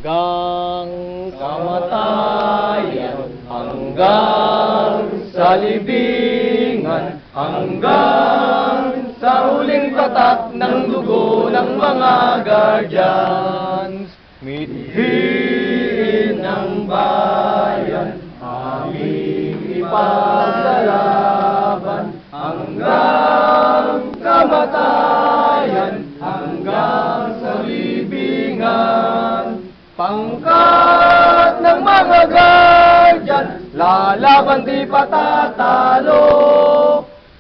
Hanggang kamatayan, hanggang sa libingan, hanggang sa huling patak ng dugo ng mga guardians. Mithiin ng bayan, aming ipaglalaban, hanggang kamatayan, hanggang sa libingan. Pangkat ng mga guardian, lalaban di patatalo.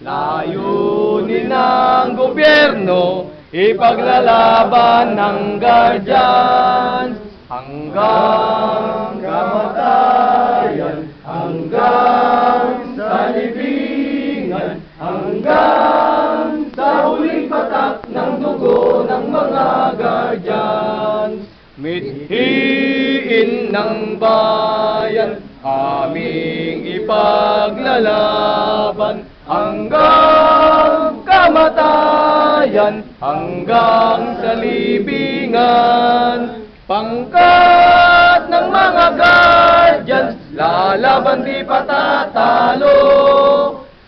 Layunin ng gobyerno, ipaglalaban ng guardians. Hanggang kamatayan, hanggang sa libingan, hanggang sa huling patak ng dugo ng mga guardians. Mithiin ng bayan, aming ipaglalaban, hanggang kamatayan, hanggang sa libingan. Pangkat ng mga guardians, lalaban di patatalo.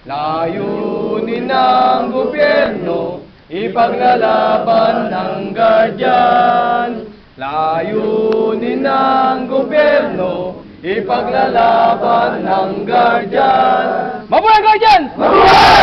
Layunin ng gobyerno, ipaglalaban ng guardians. Layunin ng gobyerno, ipaglalaban ng guardians. Mabuhay guardians! Mabuhay!